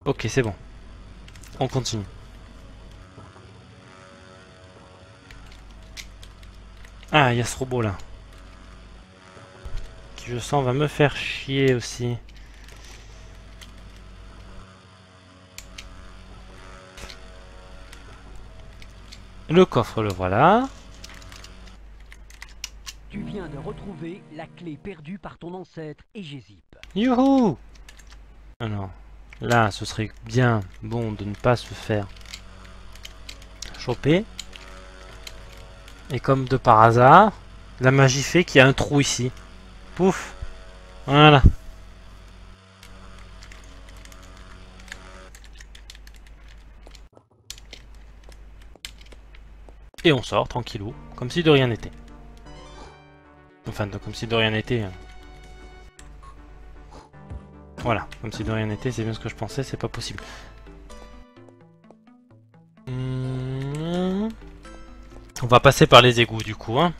Ok, c'est bon. On continue. Ah, il y a ce robot là. Qui je sens va me faire chier aussi. Le coffre, le voilà. Tu viens de retrouver la clé perdue par ton ancêtre Égésip. Youhou! Alors, là, ce serait bien bon de ne pas se faire choper. Et comme de par hasard, la magie fait qu'il y a un trou ici. Pouf! Voilà. Et on sort tranquillou, comme si de rien n'était. Enfin, comme si de rien n'était. Voilà, comme si de rien n'était, c'est bien ce que je pensais, c'est pas possible. On va passer par les égouts du coup, hein.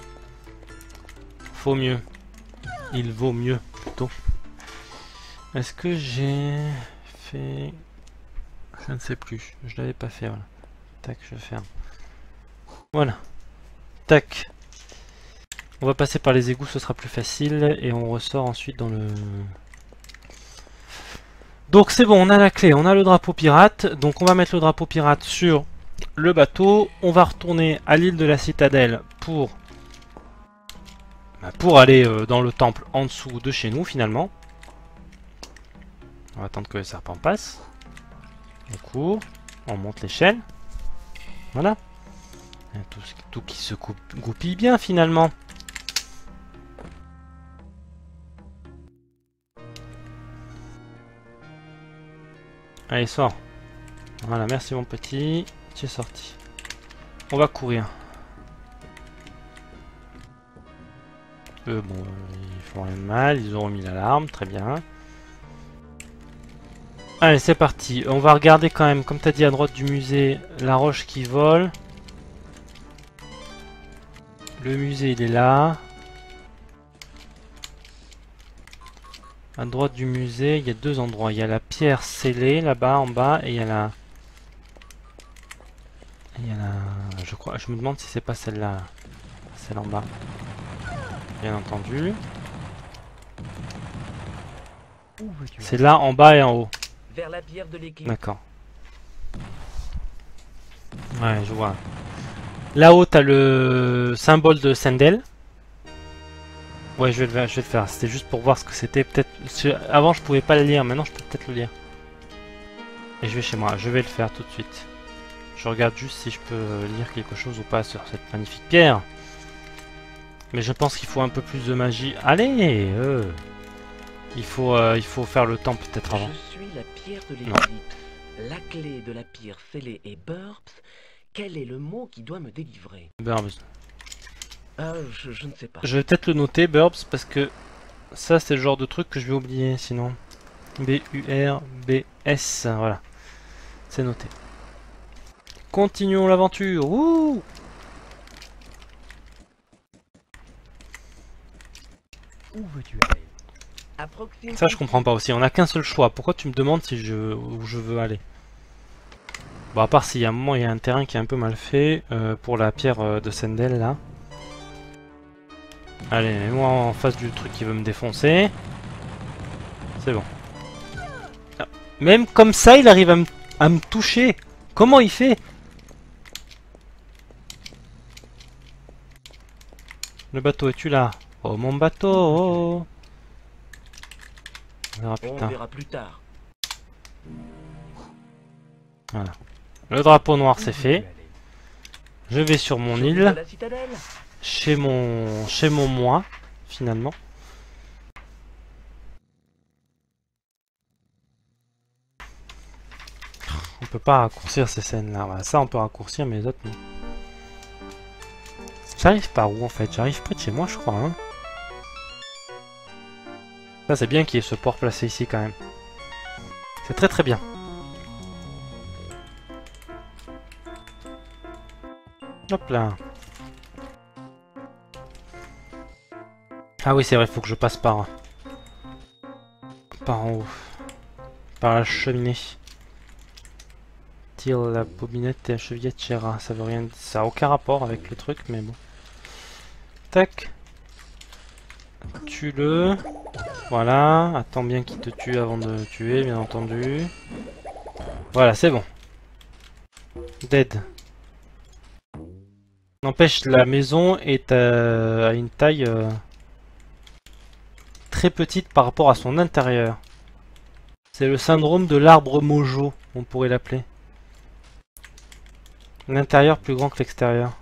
Faut mieux. Il vaut mieux, plutôt. Est-ce que j'ai fait... Je ne sais plus, je l'avais pas fait, voilà. Tac, je ferme. Voilà. Tac. On va passer par les égouts, ce sera plus facile, et on ressort ensuite dans le... Donc c'est bon, on a la clé, on a le drapeau pirate, donc on va mettre le drapeau pirate sur le bateau, on va retourner à l'île de la Citadelle pour aller dans le temple en dessous de chez nous finalement. On va attendre que le serpent passe. On court, on monte l'échelle. Voilà. Tout qui se goupille bien finalement. Allez, sors. Voilà, merci mon petit. Tu es sorti. On va courir. Eux, bon, ils font rien de mal. Ils auront mis l'alarme, très bien. Allez, c'est parti. On va regarder quand même, comme tu as dit à droite du musée, la roche qui vole. Le musée, il est là. À droite du musée, il y a deux endroits. Il y a la pierre scellée là-bas en bas et il y a la... Je crois, je me demande si c'est pas celle-là. Celle en bas. Bien entendu. C'est là en bas et en haut. Vers la pierre de l'église. D'accord. Ouais, je vois. Là-haut, t'as le symbole de Sendel. Ouais, je vais le faire. C'était juste pour voir ce que c'était. Peut-être. Avant, je pouvais pas le lire. Maintenant, je peux peut-être le lire. Et je vais chez moi. Je vais le faire tout de suite. Je regarde juste si je peux lire quelque chose ou pas sur cette magnifique pierre. Mais je pense qu'il faut un peu plus de magie. Allez, il faut faire le temps peut-être avant. Je suis la pierre de l'Égypte, la clé de la pierre scellée et burps. Quel est le mot qui doit me délivrer? Burbs. Je ne sais pas. Je vais peut-être le noter, Burbs, parce que ça c'est le genre de truc que je vais oublier sinon. B-U-R-B-S, voilà. C'est noté. Continuons l'aventure. Wouh! Où veux-tu aller? Ça je comprends pas aussi. On a qu'un seul choix. Pourquoi tu me demandes si où je veux aller? Bon, à part s'il y a un moment il y a un terrain qui est un peu mal fait pour la pierre de Sendel là. Allez, mets-moi en face du truc qui veut me défoncer. C'est bon. Ah, même comme ça, il arrive à me toucher. Comment il fait? Le bateau, es-tu là? Oh, mon bateau! On verra plus tard. Voilà. Le drapeau noir, c'est fait. Je vais sur mon île. Chez mon moi, finalement. On peut pas raccourcir ces scènes-là. Voilà, ça, on peut raccourcir, mais les autres, non. J'arrive par où, en fait? J'arrive près de chez moi, je crois, hein. Ça, c'est bien qu'il y ait ce port placé ici, quand même. C'est très très bien. Hop là. Ah oui, c'est vrai, il faut que je passe par en haut. Par la cheminée. style, la bobinette et la chevillette Chera. Ça veut rien dire. Ça a aucun rapport avec le truc, mais bon. Tac. Tue-le. Voilà. Attends bien qu'il te tue avant de le tuer, bien entendu. Voilà, c'est bon. Dead. N'empêche, la maison est à une taille très petite par rapport à son intérieur. C'est le syndrome de l'arbre mojo, on pourrait l'appeler. L'intérieur plus grand que l'extérieur.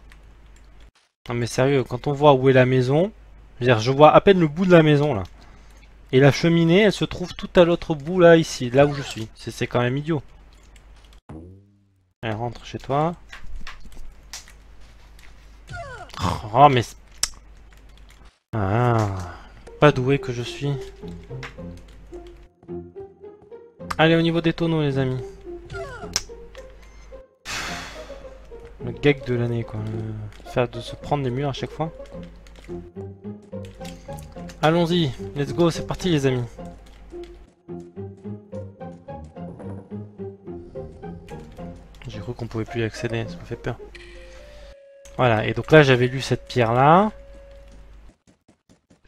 Non mais sérieux, quand on voit où est la maison, je veux dire, je vois à peine le bout de la maison là. Et la cheminée, elle se trouve tout à l'autre bout là, ici, là où je suis. C'est quand même idiot. Allez, rentre chez toi. Oh mais... Ah, pas doué que je suis. Allez, au niveau des tonneaux les amis. Le gag de l'année quoi. Faire de se prendre les murs à chaque fois. Allons-y, let's go, c'est parti les amis. J'ai cru qu'on pouvait plus y accéder, ça m'a fait peur. Voilà, et donc là j'avais lu cette pierre là.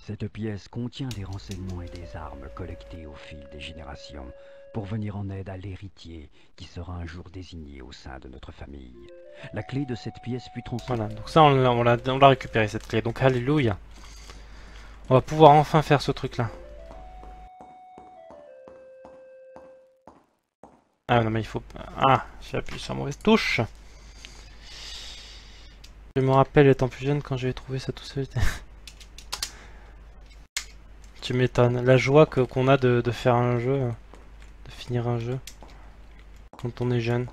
Cette pièce contient des renseignements et des armes collectés au fil des générations pour venir en aide à l'héritier qui sera un jour désigné au sein de notre famille. La clé de cette pièce fut transmise. Voilà, donc ça on l'a récupéré cette clé, donc alléluia. On va pouvoir enfin faire ce truc là. Ah non mais il faut... Ah, j'ai appuyé sur la mauvaise touche. Je me rappelle étant plus jeune quand j'avais trouvé ça tout seul. Tu m'étonnes, la joie qu'on a de faire un jeu, de finir un jeu, quand on est jeune.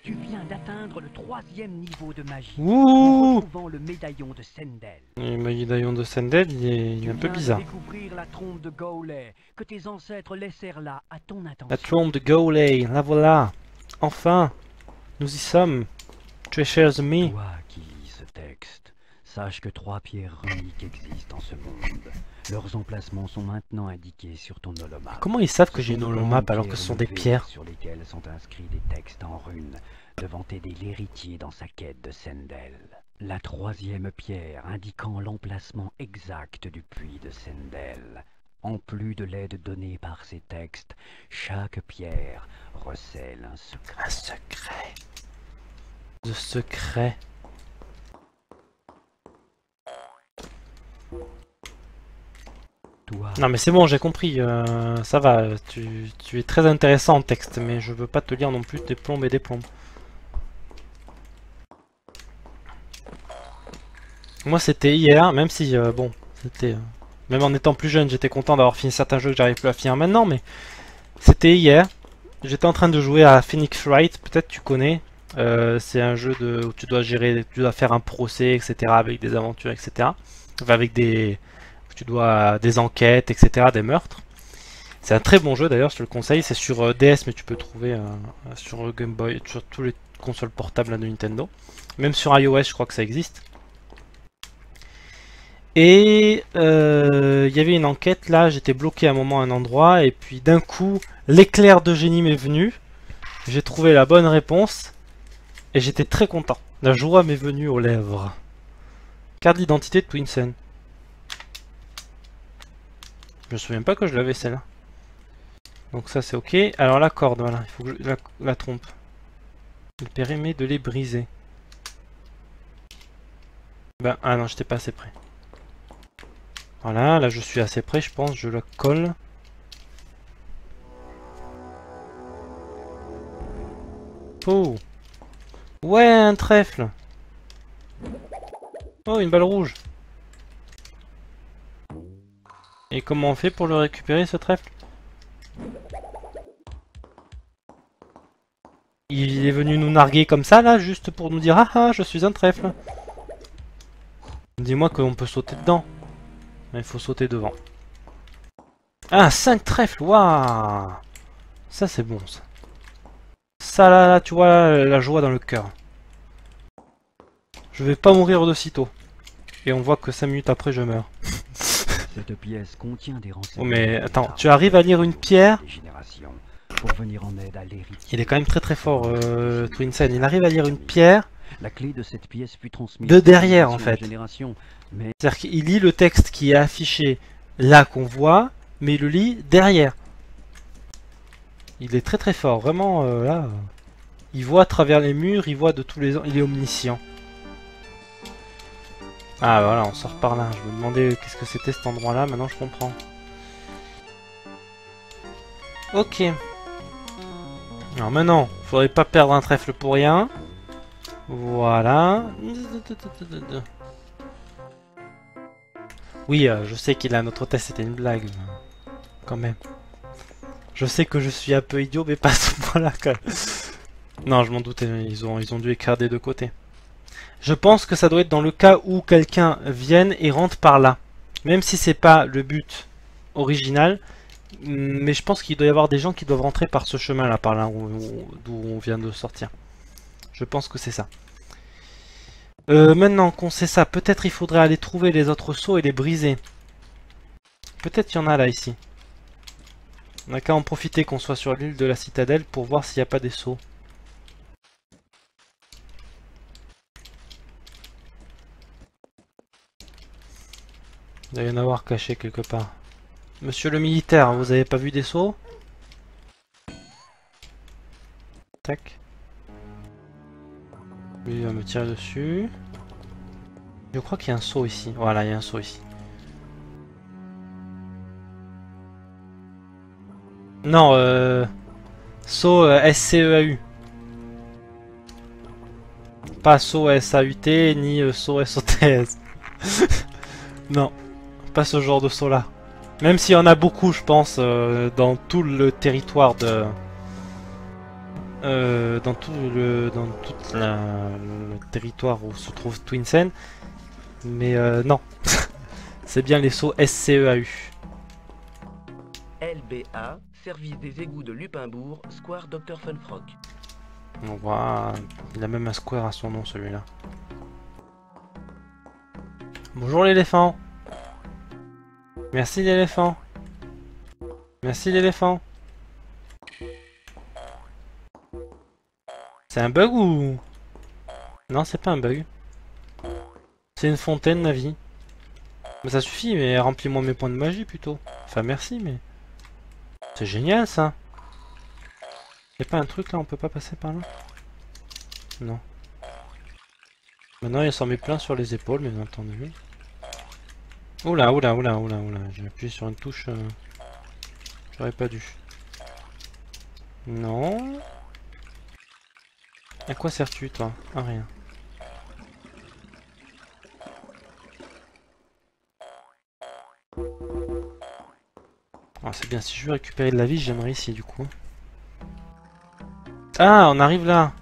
Tu viens d'atteindre le 3e niveau de magie. Ouh! En retrouvant le médaillon de Sendel. Le médaillon de Sendel, il est un peu bizarre. Tu viens de découvrir la trompe de Gowley que tes ancêtres laissèrent là à ton intention. La trompe de Gowley, la voilà. Enfin, nous y sommes. Treasures me. Toi qui lis ce texte, sache que 3 pierres runiques existent en ce monde. Leurs emplacements sont maintenant indiqués sur ton holomap. Comment ils savent que j'ai une holomap alors que ce sont des pierres? Sur lesquelles sont inscrits des textes en runes devant aider l'héritier dans sa quête de Sendel. La 3e pierre indiquant l'emplacement exact du puits de Sendel. En plus de l'aide donnée par ces textes, chaque pierre recèle un secret. Un secret. De secret. Toi, Non mais c'est bon, j'ai compris, ça va, tu es très intéressant en texte, mais je veux pas te lire non plus des plombes et des plombes. Moi c'était hier, même si, bon, c'était... même en étant plus jeune, j'étais content d'avoir fini certains jeux que j'arrive plus à finir maintenant, mais... C'était hier, j'étais en train de jouer à Phoenix Wright, peut-être tu connais. C'est un jeu où tu dois gérer, tu dois faire un procès, etc. avec des aventures, etc. Enfin, avec des... Tu dois des enquêtes, etc., des meurtres. C'est un très bon jeu d'ailleurs, je te le conseille. C'est sur DS, mais tu peux trouver sur Game Boy, sur tous les consoles portables de Nintendo. Même sur iOS, je crois que ça existe. Et il y avait une enquête là, j'étais bloqué à un moment à un endroit, et puis d'un coup, l'éclair de génie m'est venu. J'ai trouvé la bonne réponse, et j'étais très content. La joie m'est venue aux lèvres. Carte d'identité de Twinsen. Je me souviens pas que je l'avais celle-là. Donc ça c'est ok. Alors la corde, voilà, il faut que je la trompe. Le périmètre de les briser. Ben, ah non, j'étais pas assez près. Voilà, là je suis assez près, je pense, je la colle. Oh! Ouais, un trèfle! Oh, une balle rouge! Et comment on fait pour le récupérer, ce trèfle? Il est venu nous narguer comme ça, là, juste pour nous dire « Ah ah, je suis un trèfle !» Dis-moi qu'on peut sauter dedans. Il faut sauter devant. Ah, 5 trèfles, waouh! Ça, c'est bon, ça. Ça, là, tu vois, la joie dans le cœur. Je vais pas mourir de sitôt. Et on voit que 5 minutes après, je meurs. Cette pièce contient des renseignements. Oh, mais attends, tu arrives à lire une pierre pour venir en aide à l'héritier. Il est quand même très très fort, Twinsen. Il arrive à lire une pierre La clé de cette pièce fut transmise de derrière, en génération fait. génération, mais C'est-à-dire qu'il lit le texte qui est affiché là qu'on voit, mais il le lit derrière. Il est très très fort, vraiment là. Il voit à travers les murs, il voit de tous les... Il est omniscient. Ah voilà, on sort par là. Je me demandais qu'est-ce que c'était cet endroit-là, maintenant je comprends. Ok. Alors maintenant, faudrait pas perdre un trèfle pour rien. Voilà. Oui, je sais qu'il a un autre test, c'était une blague. Quand même. Je sais que je suis un peu idiot, mais pas à ce point-là quand même. Non, je m'en doutais, ils ont dû écrire des deux côtés. Je pense que ça doit être dans le cas où quelqu'un vienne et rentre par là. Même si c'est pas le but original. Mais je pense qu'il doit y avoir des gens qui doivent rentrer par ce chemin-là, par là d'où on vient de sortir. Je pense que c'est ça. Maintenant qu'on sait ça, peut-être il faudrait aller trouver les autres seaux et les briser. Peut-être qu'il y en a là, ici. On n'a qu'à en profiter qu'on soit sur l'île de la citadelle pour voir s'il n'y a pas des seaux. Il doit y en avoir caché quelque part. Monsieur le militaire, vous avez pas vu des seaux? Tac. Lui il va me tirer dessus. Je crois qu'il y a un seau ici. Voilà, il y a un seau ici. Non, seau SCEAU. Pas seau SAUT ni seau SOTS. Non, pas ce genre de seau là. Même s'il y en a beaucoup, je pense, dans tout le territoire de... dans tout le territoire où se trouve Twinsen. Mais non. C'est bien les seaux SCEAU. LBA, service des égouts de Lupinbourg, Square Dr Funfrock. On voit, il a même un square à son nom celui-là. Bonjour l'éléphant. Merci l'éléphant. Merci l'éléphant. C'est un bug ou... Non, c'est pas un bug. C'est une fontaine, Navi. Mais ça suffit, mais remplis-moi mes points de magie plutôt. Enfin, merci, mais... C'est génial, ça. Y'a pas un truc là, on peut pas passer par là? Non. Maintenant, il s'en met plein sur les épaules, bien entendu. Oula, oula, oula, oula, oula. J'ai appuyé sur une touche... J'aurais pas dû. Non. À quoi sers-tu, toi? À rien. Ah, c'est bien, si je veux récupérer de la vie, j'aimerais ici, du coup. Ah, on arrive là.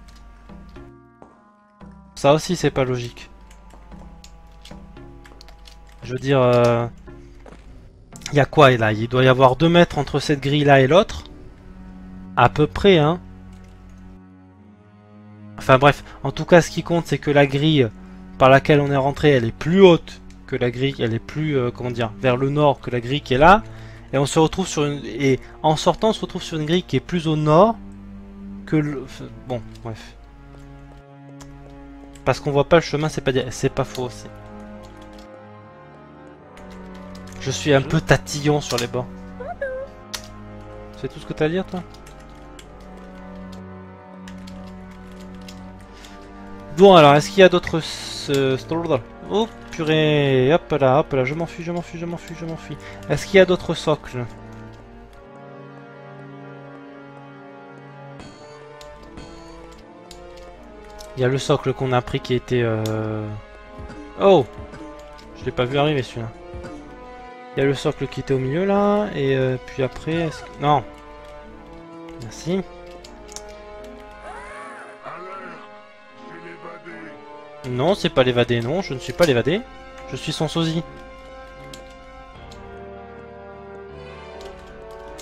Ça aussi, c'est pas logique. Je veux dire... Il y a quoi là? Il doit y avoir 2 mètres entre cette grille là et l'autre. À peu près, hein. Enfin bref, en tout cas ce qui compte c'est que la grille par laquelle on est rentré, elle est plus haute que la grille, elle est plus, comment dire, vers le nord que la grille qui est là. Et on se retrouve sur une... Et en sortant on se retrouve sur une grille qui est plus au nord que le... Bon, bref. Parce qu'on voit pas le chemin, c'est pas faux aussi. Je suis un peu tatillon sur les bords. C'est tout ce que t'as à dire, toi? Bon, alors, est-ce qu'il y a d'autres... Oh, purée. Hop là, je m'enfuis, je m'enfuis, je m'enfuis, je m'enfuis. Est-ce qu'il y a d'autres socles? Il y a le socle qu'on a pris qui était... Oh! Je l'ai pas vu arriver, celui-là. Il y a le socle qui était au milieu là, et puis après... Non. Merci. Non, c'est pas l'évadé, non, je ne suis pas l'évadé. Je suis son sosie.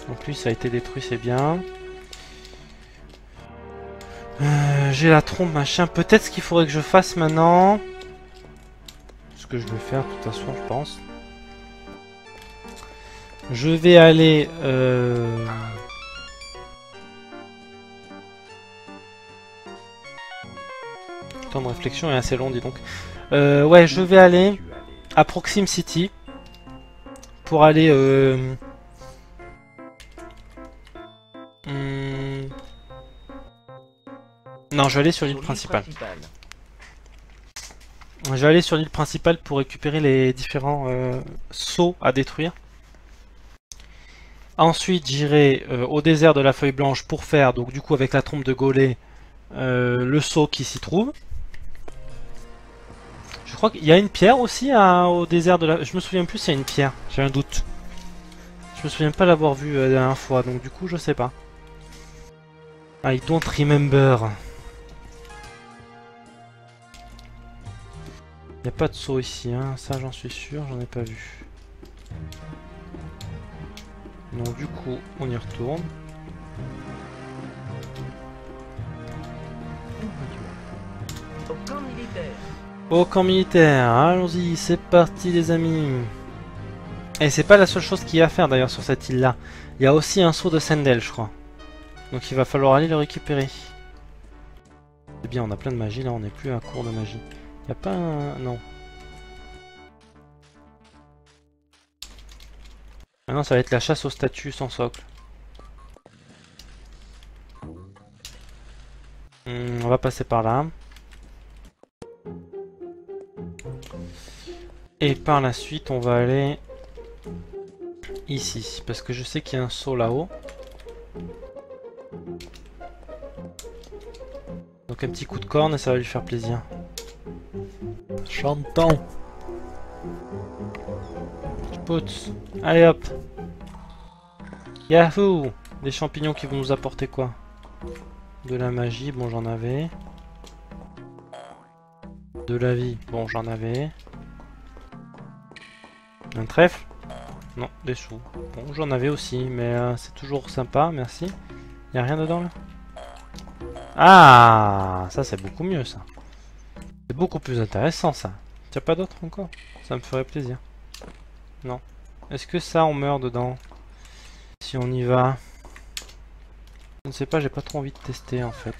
Donc lui, ça a été détruit, c'est bien. J'ai la trompe, machin. Peut-être ce qu'il faudrait que je fasse maintenant. Ce que je vais faire, de toute façon, je pense. Je vais aller Le temps de réflexion est assez long, dis donc. Ouais, je vais aller à Proxim City pour aller... Non, je vais aller sur l'île principale. Je vais aller sur l'île principale pour récupérer les différents seaux à détruire. Ensuite, j'irai au désert de la feuille blanche pour faire, donc du coup avec la trompe de Golem, le seau qui s'y trouve. Je crois qu'il y a une pierre aussi au désert de la... Je me souviens plus s'il y a une pierre, j'ai un doute. Je me souviens pas l'avoir vue la dernière fois, donc du coup je sais pas. I don't remember. Il n'y a pas de saut ici, hein. Ça j'en suis sûr, j'en ai pas vu. Donc du coup, on y retourne. Au camp militaire. Au camp militaire, allons-y, c'est parti les amis. Et c'est pas la seule chose qu'il y a à faire d'ailleurs sur cette île là. Il y a aussi un seau de Sendel je crois. Donc il va falloir aller le récupérer. C'est bien, on a plein de magie là, on n'est plus à court de magie. Il n'y a pas un... non. Maintenant ça va être la chasse aux statues sans socle. On va passer par là. Et par la suite on va aller ici. Parce que je sais qu'il y a un seau là-haut. Donc un petit coup de corne et ça va lui faire plaisir. Chantons. Putz. Allez hop. Yahoo. Des champignons qui vont nous apporter quoi? De la magie, bon j'en avais. De la vie, bon j'en avais. Un trèfle? Non, des sous. Bon j'en avais aussi, mais c'est toujours sympa, merci. Y a rien dedans là? Ah, ça c'est beaucoup mieux ça. C'est beaucoup plus intéressant ça. T'as pas d'autre encore? Ça me ferait plaisir. Non. Est-ce que ça on meurt dedans? Si on y va. Je ne sais pas, j'ai pas trop envie de tester en fait.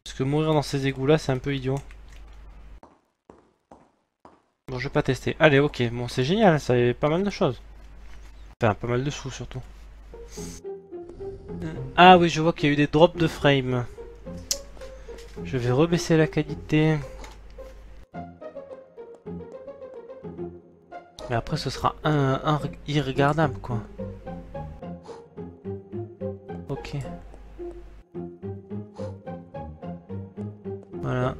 Parce que mourir dans ces égouts là c'est un peu idiot. Bon je vais pas tester. Allez ok, bon c'est génial, ça y est pas mal de choses. Enfin pas mal de sous surtout. Ah oui je vois qu'il y a eu des drops de frame. Je vais rebaisser la qualité. Mais après ce sera irregardable quoi. Ok. Voilà.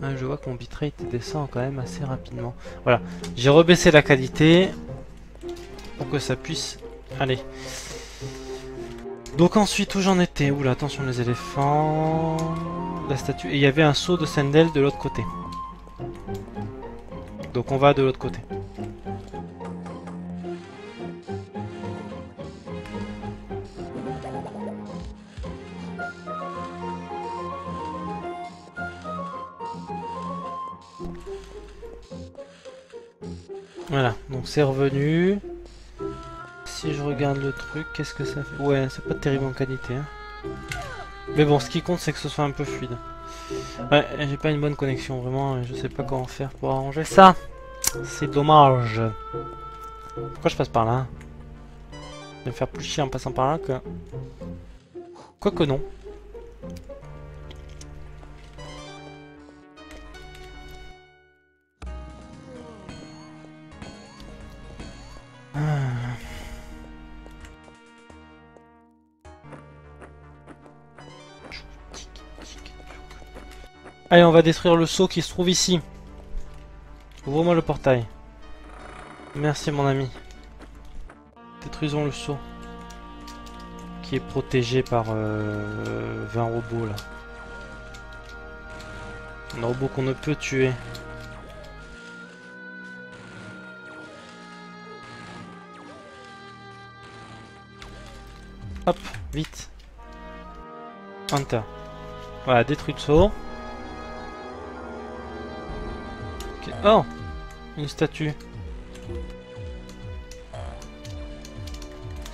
Ah, je vois que mon bitrate descend quand même assez rapidement. Voilà. J'ai rebaissé la qualité pour que ça puisse aller. Donc ensuite où j'en étais? Oula attention les éléphants. La statue. Et il y avait un seau de Sendel de l'autre côté. Donc on va de l'autre côté. Voilà, donc c'est revenu. Si je regarde le truc, qu'est-ce que ça fait? Ouais, c'est pas terrible en qualité. Hein. Mais bon, ce qui compte, c'est que ce soit un peu fluide. Ouais, j'ai pas une bonne connexion, vraiment. Je sais pas comment faire pour arranger ça. C'est dommage. Pourquoi je passe par là? Je vais me faire plus chier en passant par là que... Quoique non. Allez, on va détruire le seau qui se trouve ici. Ouvre-moi le portail. Merci mon ami. Détruisons le seau. Qui est protégé par 20 robots là. Un robot qu'on ne peut tuer. Hop, vite. Enter. Voilà, détruit le seau. Okay. Oh, une statue.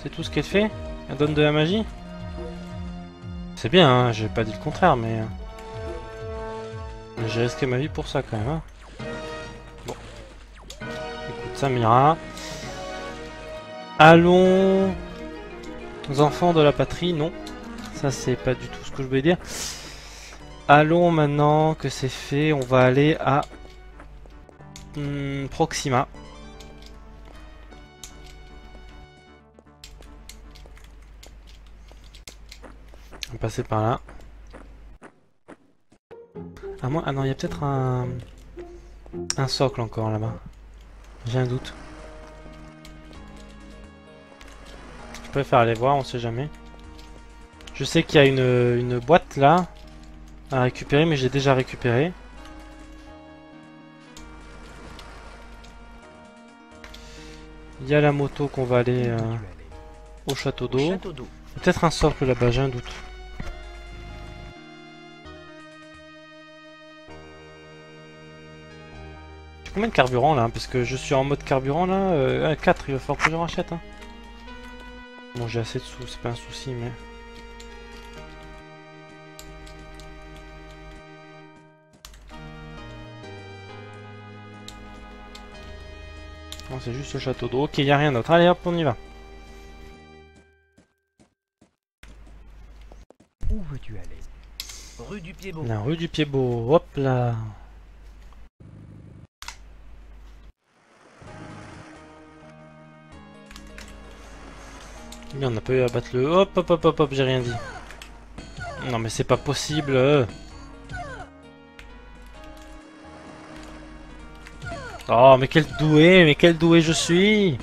C'est tout ce qu'elle fait? Elle donne de la magie? C'est bien, hein, j'ai pas dit le contraire, mais j'ai risqué ma vie pour ça quand même. Hein. Bon. Écoute, ça m'ira. Allons... enfants de la patrie, non. Ça, c'est pas du tout ce que je voulais dire. Allons, maintenant que c'est fait, on va aller à Proxima. On va passer par là. Ah, moi, ah non, il y a peut-être un socle encore là-bas. J'ai un doute. Je préfère aller voir, on sait jamais. Je sais qu'il y a une boîte là à récupérer, mais j'ai déjà récupéré. Il y a la moto qu'on va aller au château d'eau. Peut-être un socle là-bas, j'ai un doute. J'ai combien de carburant là? Parce que je suis en mode carburant là. 4, il va falloir que j'en rachète. Hein. Bon, j'ai assez de sous, c'est pas un souci, mais... Non, c'est juste le château d'eau. Ok, il n'y a rien d'autre. Allez hop, on y va. Où veux-tu aller? Rue du Pied-Beau. La rue du Pied-Beau. Hop là. Mais on n'a pas eu à battre le... Hop, hop, hop, hop, hop, j'ai rien dit. Non, mais c'est pas possible. Oh, mais quel doué je suis!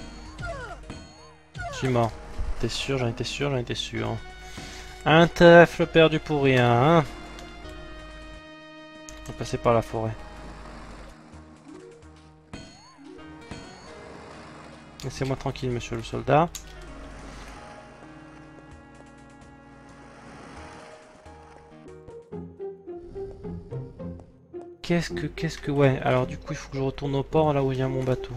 Je suis mort. T'es sûr, j'en étais sûr, j'en étais sûr. Un trèfle perdu pour rien, hein. On va passer par la forêt. Laissez-moi tranquille, monsieur le soldat. Qu'est-ce que... Ouais, alors du coup, il faut que je retourne au port, là où il y a mon bateau.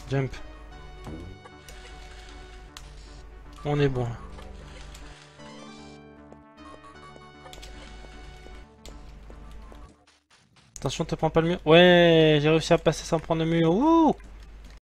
Jump. On est bon, là. Attention, te prends pas le mur. Ouais, j'ai réussi à passer sans prendre le mur. Ouh!